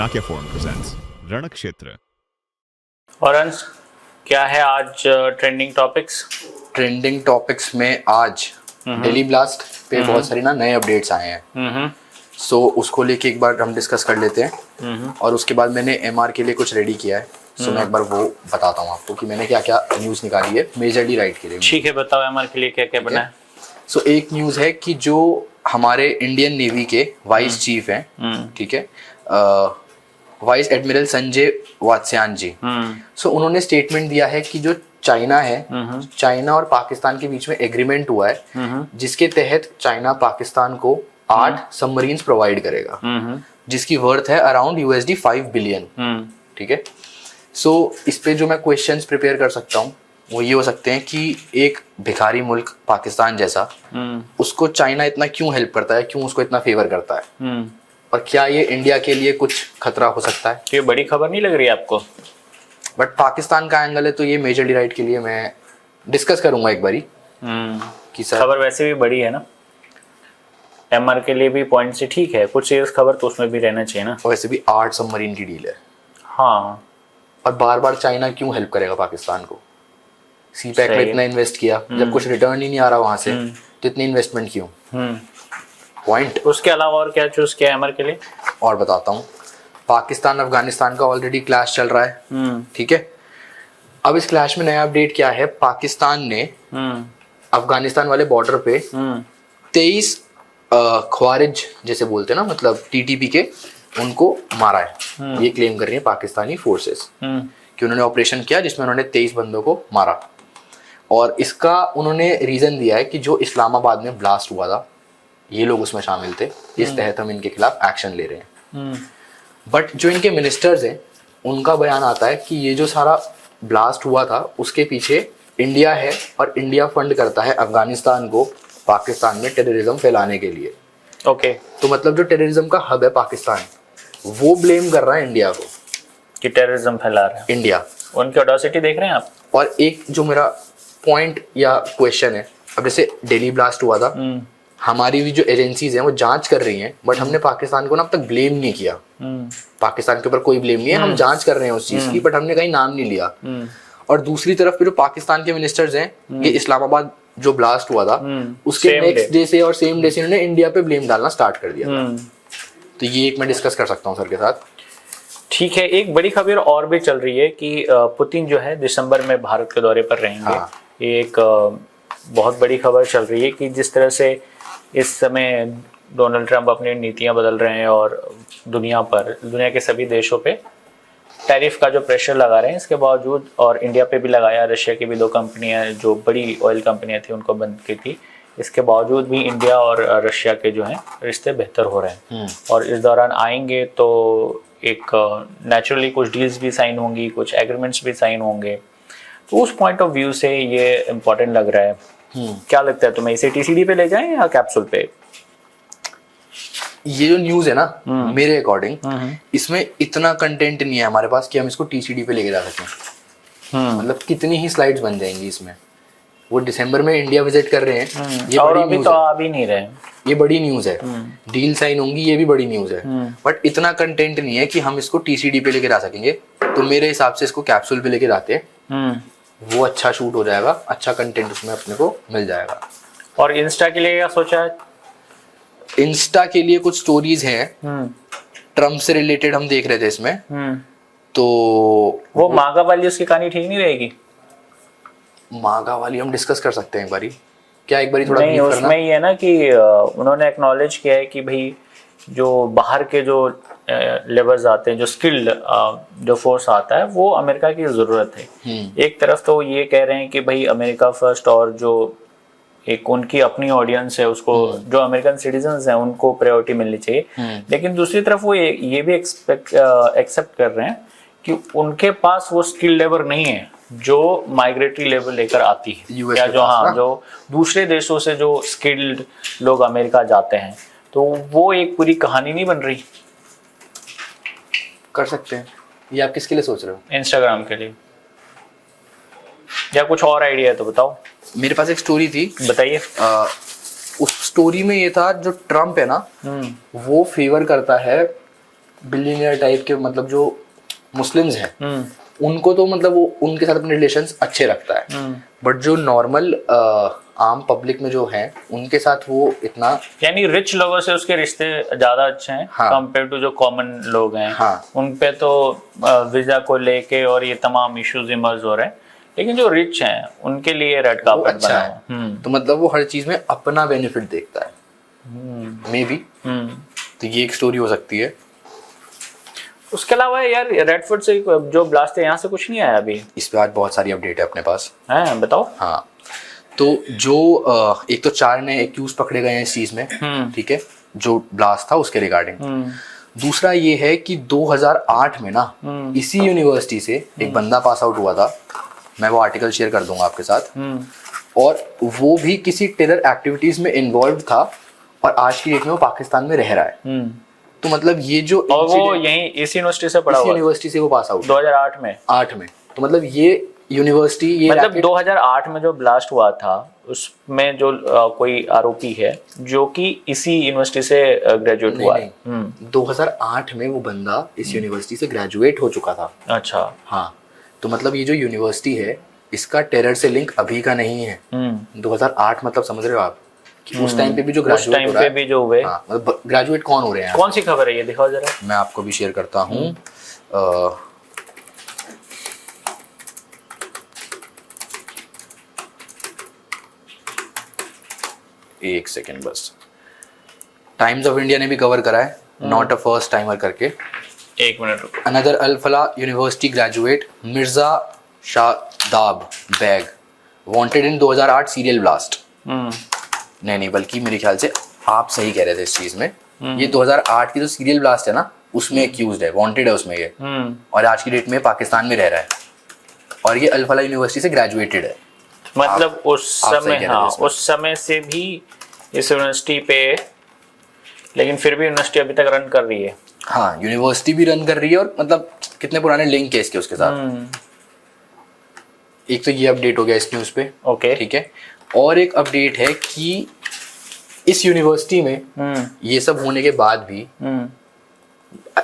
Nokia Forum presents रणक्षेत्र। और अंश, क्या है आज ट्रेंडिंग टॉपिक्स में आज डेली ब्लास्ट पे बहुत सारी नए अपडेट्स आए हैं। सो उसको लेके एक बार हम डिस्कस कर लेते हैं और उसके बाद मैंने एमआर के लिए कुछ रेडी किया है। सो मैं एक बार वो बताता हूँ आपको कि मैंने क्या क्या न्यूज़ निकाली है मेजरली राइट के लिए। ठीक है, बताओ एमआर के लिए क्या क्या बना है। सो एक न्यूज़ है कि जो हमारे इंडियन नेवी के वाइस चीफ हैं, ठीक है, वाइस एडमिरल संजय वात्स्यायन जी। सो उन्होंने स्टेटमेंट दिया है कि जो चाइना है, चाइना और पाकिस्तान के बीच में एग्रीमेंट हुआ है जिसके तहत चाइना पाकिस्तान को 8 सबमरीन्स प्रोवाइड करेगा जिसकी वर्थ है अराउंड $5 बिलियन। ठीक है। सो इस पे जो मैं क्वेश्चंस प्रिपेयर कर सकता हूँ वो ये हो सकते हैं कि एक भिखारी मुल्क पाकिस्तान जैसा, उसको चाइना इतना क्यों हेल्प करता है, क्यों उसको इतना फेवर करता है, और क्या ये इंडिया के लिए कुछ खतरा हो सकता है। ये बड़ी खबर नहीं लग रही आपको? बट पाकिस्तान का एंगल है तो ये मेजरली राइट के लिए मैं डिस्कस करूंगा एक बारी कि सर खबर वैसे भी बड़ी है ना, एमआर के लिए भी पॉइंट से ठीक है, कुछ सीरियस खबर तो उसमें भी रहना चाहिए ना। वैसे भी 8 सबमरीन की डील है। हाँ, और बार बार चाइना क्यों हेल्प करेगा पाकिस्तान को? सी पैक में इतना इन्वेस्ट किया, जब कुछ रिटर्न ही नहीं आ रहा वहां से तो इतनी इन्वेस्टमेंट क्यों? पॉइंट। उसके अलावा और क्या चूज किया एमआर के लिए? और बताता हूँ, पाकिस्तान अफगानिस्तान का ऑलरेडी क्लैश चल रहा है, ठीक है। अब इस क्लैश में नया अपडेट क्या है, पाकिस्तान ने अफगानिस्तान वाले बॉर्डर पे 23 ख्वारिज जैसे बोलते हैं ना, मतलब टीटीपी के, उनको मारा है। ये क्लेम कर रही है पाकिस्तानी फोर्सेस कि उन्होंने ऑपरेशन किया जिसमें उन्होंने 23 बंदों को मारा। और इसका उन्होंने रीजन दिया है कि जो इस्लामाबाद में ब्लास्ट हुआ था ये लोग उसमें शामिल थे, इस तहत हम इनके खिलाफ एक्शन ले रहे हैं। बट जो इनके मिनिस्टर्स हैं उनका बयान आता है कि ये जो सारा ब्लास्ट हुआ था उसके पीछे इंडिया है और इंडिया फंड करता है अफगानिस्तान को पाकिस्तान में टेररिज्म फैलाने के लिए। ओके। तो मतलब जो टेररिज्म का हब है पाकिस्तान, वो ब्लेम कर रहा है इंडिया को कि टेररिज्म फैला रहा है इंडिया। उनकी ऑडेसिटी देख रहे हैं आप। और एक जो मेरा पॉइंट या क्वेश्चन है, अब जैसे दिल्ली ब्लास्ट हुआ था, हमारी भी जो एजेंसीज हैं वो जांच कर रही हैं, बट हमने पाकिस्तान को ना अब तक ब्लेम नहीं किया। पाकिस्तान के ऊपर कोई ब्लेम नहीं है, हम जांच कर रहे हैं उस चीज की, बट हमने कहीं नाम नहीं लिया। और दूसरी तरफ पे जो पाकिस्तान के मिनिस्टर्स हैं, ये इस्लामाबाद जो ब्लास्ट हुआ था उसके नेक्स्ट डे से और सेम डे से इन्होंने इंडिया पे ब्लेम डालना स्टार्ट कर दिया था। तो ये एक मैं डिस्कस कर सकता हूँ सर के साथ। ठीक है। एक बड़ी खबर और भी चल रही है कि पुतिन जो है दिसंबर में भारत के दौरे पर रहेंगे। हाँ। ये एक बहुत बड़ी खबर चल रही है कि जिस तरह से इस समय डोनाल्ड ट्रंप अपनी नीतियां बदल रहे हैं और दुनिया के सभी देशों पे टैरिफ का जो प्रेशर लगा रहे हैं, इसके बावजूद, और इंडिया पे भी लगाया, रशिया की भी 2 कंपनियां जो बड़ी ऑयल कंपनियां थी उनको बंद की थी, इसके बावजूद भी इंडिया और रशिया के जो हैं रिश्ते बेहतर हो रहे हैं। और इस दौरान आएंगे तो एक नेचुरली कुछ डील्स भी साइन होंगी, कुछ एग्रीमेंट्स भी साइन होंगे। तो उस पॉइंट ऑफ व्यू से ये इम्पोर्टेंट लग रहा है। क्या लगता है तुम्हें, इसे टीसीडी पे ले जाएं या कैप्सूल पे? ये जो न्यूज़ है ना, मेरे अकॉर्डिंग इसमें इतना कंटेंट नहीं है हमारे पास कि हम इसको टीसीडी पे लेके जा सकें। मतलब कितनी ही स्लाइड्स बन जाएंगी इसमें। वो दिसंबर में इंडिया विजिट कर रहे हैं, ये और बड़ी अभी न्यूज़ तो है। आ भी नहीं रहे, ये बड़ी न्यूज़ है। डील साइन होंगी, ये भी बड़ी न्यूज़ है। बट इतना कंटेंट नहीं है कि हम इसको टीसीडी पे लेके जा सकेंगे। तो मेरे हिसाब से इसको कैप्सूल पे लेके जाते हैं, वो अच्छा शूट हो जाएगा, अच्छा कंटेंट उसमें अपने को मिल जाएगा। और इंस्टा के लिए क्या सोचा है? इंस्टा के लिए कुछ स्टोरीज हैं ट्रम्प से रिलेटेड, हम देख रहे थे इसमें। तो वो मागा वाली उसकी कहानी ठीक नहीं रहेगी? मागा वाली हम डिस्कस कर सकते हैं एक बारी। क्या एक बारी थोड़ा नहीं, उसमें ये है ना कि उन्होंने एक्नॉलेज किया है कि भाई जो बाहर के जो लेबर्स आते हैं, जो स्किल्ड जो फोर्स आता है, वो अमेरिका की ज़रूरत है। एक तरफ तो ये कह रहे हैं कि भाई अमेरिका फर्स्ट, और जो एक उनकी अपनी ऑडियंस है उसको, जो अमेरिकन सिटीजन्स हैं उनको प्रायोरिटी मिलनी चाहिए। लेकिन दूसरी तरफ वो ये भी एक्सेप्ट कर रहे हैं कि उनके पास वो स्किल लेबर नहीं है जो माइग्रेटरी लेबर लेकर आती है, या जो दूसरे देशों से जो स्किल्ड लोग अमेरिका जाते हैं। तो वो एक पूरी कहानी नहीं बन रही। कर सकते हैं। ये आप किसके लिए सोच रहे हो? इंस्टाग्राम के लिए, या कुछ और आइडिया है तो बताओ। मेरे पास एक स्टोरी थी, बताइए। उस स्टोरी में ये था, जो ट्रम्प है ना वो फेवर करता है बिलियनियर टाइप के मतलब जो मुस्लिम्स हैं उनको तो मतलब वो उनके साथ अपने रिलेशंस अच्छे रखता है, बट जो नॉर्मल आम पब्लिक में जो है उनके साथ वो इतना, यानी रिच लोगों से उसके रिश्ते ज्यादा अच्छे हैं हाँ। कंपेयर टू जो कॉमन लोग हैं। हाँ। उन पे तो वीजा को लेके और ये तमाम इश्यूज इमर्ज हो रहे हैं, लेकिन जो रिच हैं उनके लिए रेड वो कार्पेट अच्छा बना है। हुआ। तो मतलब वो हर चीज में अपना बेनिफिट देखता है, मे बी। तो ये एक स्टोरी हो सकती है। उसके अलावा यार रेडफोर्ड से जो ब्लास्ट है यहाँ से कुछ नहीं आया अभी। इस पे आज बहुत सारी अपडेट है अपने पास। है, बताओ। हाँ, तो जो एक तो 4 नए एक्यूज पकड़े गए हैं इस चीज में, ठीक है, जो ब्लास्ट था उसके रिगार्डिंग। दूसरा ये है कि 2008 में ना इसी यूनिवर्सिटी से एक बंदा पास आउट हुआ था, मैं वो आर्टिकल शेयर कर दूंगा आपके साथ, और वो भी किसी टेरर एक्टिविटीज में इन्वॉल्व था और आज की डेट में वो पाकिस्तान में रह रहा है। तो मतलब ये जो और वो यहीं इस यूनिवर्सिटी से पढ़ा हुआ, यूनिवर्सिटी से वो पास आउट 2008 में। 8 में। तो मतलब ये यूनिवर्सिटी, ये मतलब 2008 में जो ब्लास्ट हुआ था उसमें जो कोई आरोपी है जो कि इसी यूनिवर्सिटी से ग्रेजुएट हुआ है। 2008 में वो बंदा इस यूनिवर्सिटी से ग्रेजुएट हो चुका था। अच्छा। हाँ, तो मतलब ये जो यूनिवर्सिटी है इसका टेरर से लिंक अभी का नहीं है। 2008 मतलब समझ रहे हो आप कि उस टाइम पे भी जो ग्रेजुएट हो रहा है, भी जो हुए, हाँ, मतलब ग्रेजुएट कौन हो रहे हैं। कौन सी खबर है ये, दिखाओ जरा। मैं आपको भी शेयर करता हूँ। एक सेकेंड बस। टाइम्स ऑफ इंडिया ने भी कवर करा है, नॉट अ फर्स्ट टाइमर करके। एक मिनट रुको। Another Al Falah university graduate Mirza Shadab Baig wanted in 2008 serial blast. नहीं, बल्कि मेरे ख्याल से आप सही कह रहे थे इस चीज में। ये 2008 की जो सीरियल ब्लास्ट है ना उसमें एक्यूज्ड है, वांटेड है उसमें ये, और आज की डेट में पाकिस्तान में रह रहा है, और ये अल फलाह यूनिवर्सिटी से ग्रेजुएटेड है। मतलब उस समय, हाँ, उस समय से भी इस यूनिवर्सिटी पे, लेकिन फिर भी यूनिवर्सिटी अभी तक रन कर रही है। हाँ, यूनिवर्सिटी भी रन कर रही है, और मतलब कितने पुराने लिंक है इसके उसके साथ। एक तो ये अपडेट हो गया इस न्यूज पे, ओके, ठीक है। और एक अपडेट है कि इस यूनिवर्सिटी में ये सब होने के बाद भी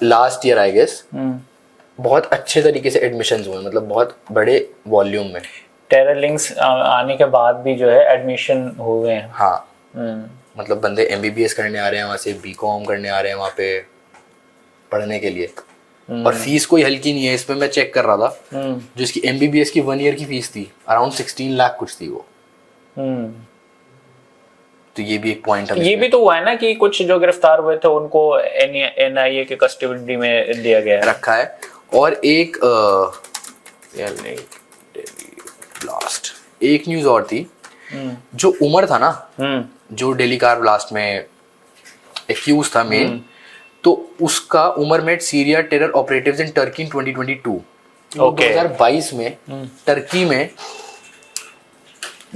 लास्ट ईयर आई गेस बहुत अच्छे तरीके से एडमिशंस हुए, मतलब बहुत बड़े वॉल्यूम में। टेरर लिंक्स आने के बाद भी जो है एडमिशन हुए हैं। हाँ, मतलब बंदे MBBS करने आ रहे हैं वहाँ से, BCom करने आ रहे हैं वहाँ पे पढ़ने के लिए, और फीस कोई हल्की नहीं है। इसमें मैं चेक कर रहा था, जो इसकी MBBS की 1 ईयर की फीस थी अराउंड 16 लाख कुछ थी वो। तो ये भी एक पॉइंट है। ये भी तो हुआ है ना कि कुछ जो गिरफ्तार हुए थे उनको NIA के कस्टडी में दिया गया है, रखा है। और एक ब्लास्ट, एक न्यूज और थी, जो उमर था ना, जो दिल्ली कार ब्लास्ट में एक्यूज था मेन, तो उसका Umar met Syria terror operatives in Turkey in 2022। 2022 में टर्की में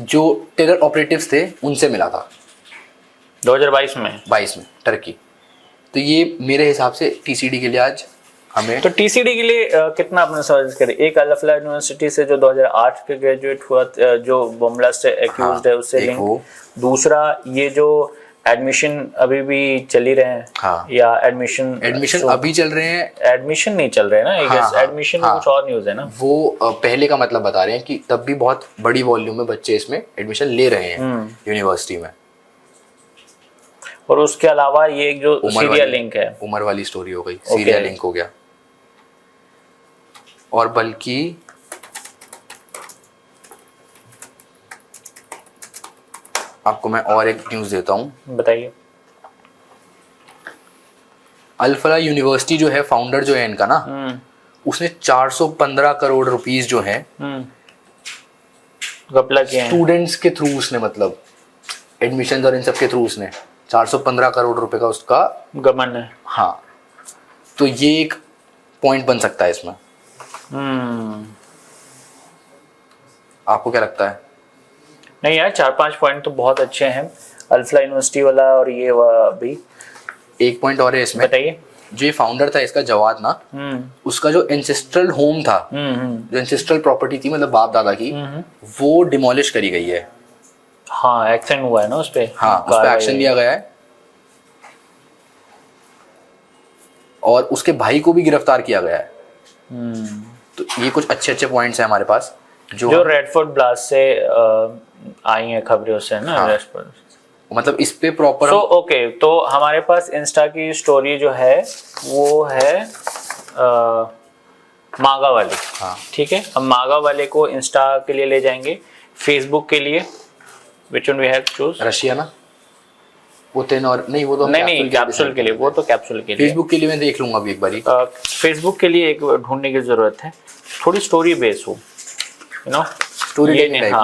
जो टेरर ऑपरेटिव्स थे उनसे मिला था। 2022 में 22 में टर्की। तो ये मेरे हिसाब से TCD के लिए आज हमें, तो TCD के लिए कितना अपने सजेस्ट करें? एक अल फलाह यूनिवर्सिटी से जो 2008 के ग्रेजुएट हुआ, जो बम ब्लास्ट से एक्यूज्ड है, उससे लिंक। दूसरा ये जो एडमिशन अभी भी चल ही रहे हैं, हाँ, या एडमिशन अभी चल रहे हैं, एडमिशन नहीं चल रहे हैं ना, एडमिशन में कुछ और न्यूज़ है ना, वो पहले का मतलब बता रहे हैं कि तब भी बहुत बड़ी वॉल्यूम में बच्चे इसमें एडमिशन ले रहे हैं यूनिवर्सिटी में। और उसके अलावा ये एक जो सीरिया लिंक है, उमर वाली स्टोरी हो गई, सीरिया लिंक हो गया। और बल्कि आपको मैं और एक न्यूज देता हूं, बताइए। अल फलाह यूनिवर्सिटी जो है, फाउंडर जो है इनका ना, उसने 415 करोड़ रुपीस जो है घपला किया है स्टूडेंट्स के थ्रू, उसने मतलब एडमिशन और इन सब के थ्रू उसने 415 करोड़ रुपए का उसका गमन है। हाँ, तो ये एक पॉइंट बन सकता है इसमें। आपको क्या लगता है? नहीं यार, 4-5 पॉइंट तो बहुत अच्छे हैं, अल फलाह यूनिवर्सिटी वाला और ये भी। एक पॉइंट और है इसमें, बताइए। जो ये फाउंडर था इसका, जवाद ना, उसका जो एंसेस्ट्रल होम था, जो एंसेस्ट्रल प्रॉपर्टी थी मतलब बाप दादा की, वो डिमोलिश करी गई है। हाँ, एक्शन हुआ है ना उस पे। हाँ, उस पे एक्शन लिया गया है। और उसके भाई को भी गिरफ्तार किया गया है। तो ये कुछ अच्छे अच्छे पॉइंट्स हैं हमारे पास जो रेडफोर्ड ब्लास्ट से आई हैं खबरें उससे ना। हाँ। मतलब इस पे प्रॉपर ओके, तो हमारे पास इंस्टा की स्टोरी जो है वो है मागा वाली। हाँ। ठीक है, हम मागा वाले को इंस्टा के लिए ले जाएंगे। फेसबुक के लिए which one we have choose? Russia ना, वो और नहीं, वो तो नहीं कैप्सूल के लिए, वो तो कैप्सूल के लिए। फेसबुक के लिए मैं देख लूंगा अभी एक बारी। फेसबुक के लिए एक ढूंढने की जरूरत है, थोड़ी स्टोरी बेस हो, you know,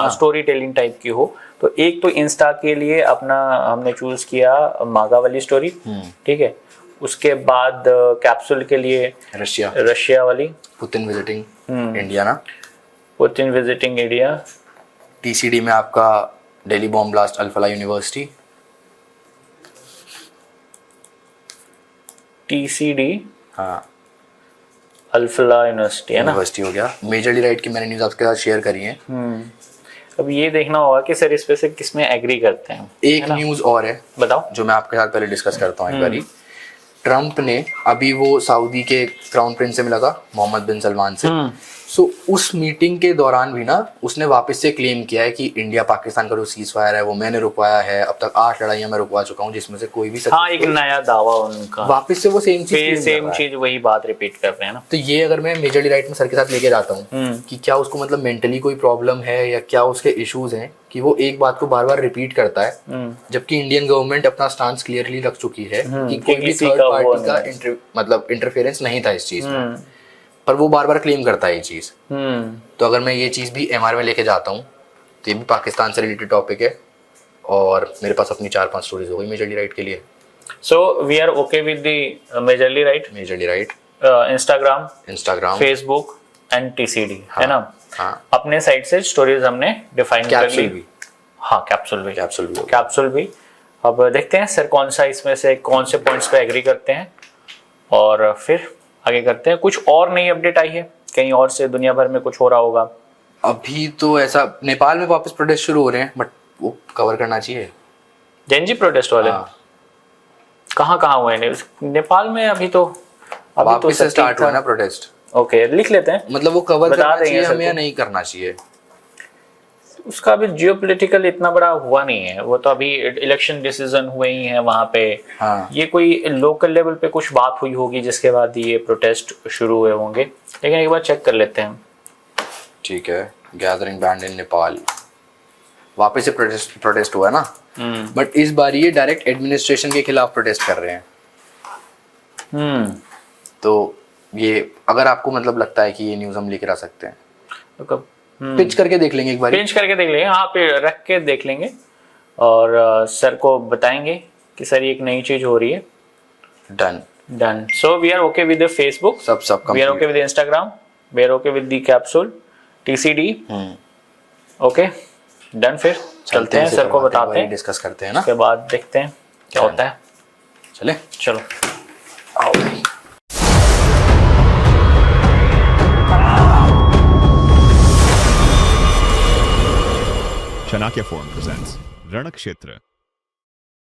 story telling type की हो। तो एक तो इंस्टा के लिए अपना हमने चूज किया मागा वाली स्टोरी, ठीक है। उसके बाद कैप्सूल के लिए रशिया वाली, पुतिन विजिटिंग इंडिया ना, पुतिन विजिटिंग इंडिया। टीसीडी में आपका Delhi bomb blast Al Falah university. TCD, हाँ, अल-फलाह यूनिवर्सिटी है ना, यूनिवर्सिटी हो गया। मेजरली राइट की मैंने न्यूज़ आपके साथ शेयर करी है। अब ये देखना होगा कि सर इस पे से किस में एग्री करते हैं। एक न्यूज़ और है, बताओ, जो मैं आपके साथ पहले डिस्कस करता हूँ एक बारी। ट्रम्प ने अभी वो सऊदी के क्राउन प्रिंस से मिला था, मोहम्मद बिन सलमान से। सो उस मीटिंग के दौरान भी ना उसने वापस से क्लेम किया है कि इंडिया पाकिस्तान का जो सीज फायर है वो मैंने रुकवाया है। अब तक 8 लड़ाइयां मैं रुकवा चुका हूँ, जिसमें से कोई भी हाँ, एक नया दावा उनका। वापस से वो सेम चीज वही बात रिपीट कर रहे हैं ना। तो ये अगर मैं मेजरली राइट में सर के साथ लेके जाता हूँ कि क्या उसको मतलब मेंटली कोई प्रॉब्लम है या क्या उसके इश्यूज हैं कि वो एक बात को बार बार रिपीट करता है, जबकि इंडियन गवर्नमेंट अपना स्टांस क्लियरली रख चुकी है कि कोई भी थर्ड पार्टी का मतलब इंटरफेरेंस नहीं था इस चीज में, पर वो बार बार क्लेम करता है ये चीज। तो अगर मैं ये चीज भी एमआर में लेके जाता हूँ तो ये भी पाकिस्तान से रिलेटेड टॉपिक है, और मेरे पास अपनी 4-5 स्टोरीज हो गई मेजरली राइट के लिए। So we are okay with the majorly right Instagram Facebook and TCD, है ना। हाँ, अपने साइड से स्टोरीज हमने डिफाइन कर ली। भी, हाँ, कैप्सूल भी। अब देखते हैं सर कौन सा इसमें से कौन से पॉइंट्स पे एग्री करते हैं, और फिर आगे करते हैं। कुछ और नई अपडेट आई है कहीं और से, दुनिया भर में कुछ हो रहा होगा? अभी तो ऐसा नेपाल में वापस प्रोटेस्ट शुरू हो रहे हैं, बट वो कवर करना चाहिए। जेनजी प्रोटेस्ट वाले कहाँ हुए हैं नेपाल में? अभी तो वापस से स्टार्ट हुआ ना प्रोटेस्ट। ओके, लिख लेते हैं, मतलब वो कवर करना चाहिए हमें या नहीं नहीं करना चाहिए? उसका अभी जियोपॉलिटिकल इतना बड़ा हुआ नहीं है, वो तो अभी इलेक्शन डिसीजन हुए ही हैं वहां पे। हाँ। ये कोई लोकल लेवल पे कुछ बात हुई होगी जिसके बाद ये प्रोटेस्ट शुरू हुए होंगे, लेकिन एक बार चेक कर लेते हैं। ठीक है, गैदरिंग बैंड इन नेपाल, वापस से प्रोटेस्ट हुआ है ना, बट इस बार ये डायरेक्ट एडमिनिस्ट्रेशन के खिलाफ प्रोटेस्ट कर रहे हैं। तो ये अगर आपको मतलब लगता है कि ये न्यूज़ हम लेकर आ सकते हैं तो पिच करके देख लेंगे एक बार, पिच करके देख लेंगे, हाँ, पे रख के देख लेंगे, और सर को बताएंगे कि सर ये एक नई चीज हो रही है। Done. So we are okay with the Facebook, सब we are okay with Instagram, we are okay with the capsule, TCD, okay done. फिर चलते हैं, सर को बताते हैं, डिस्कस करते हैं ना, उसके बाद देखते हैं क्या होता है। चलो आओ। Chanakya Forum presents रणक्षेत्र।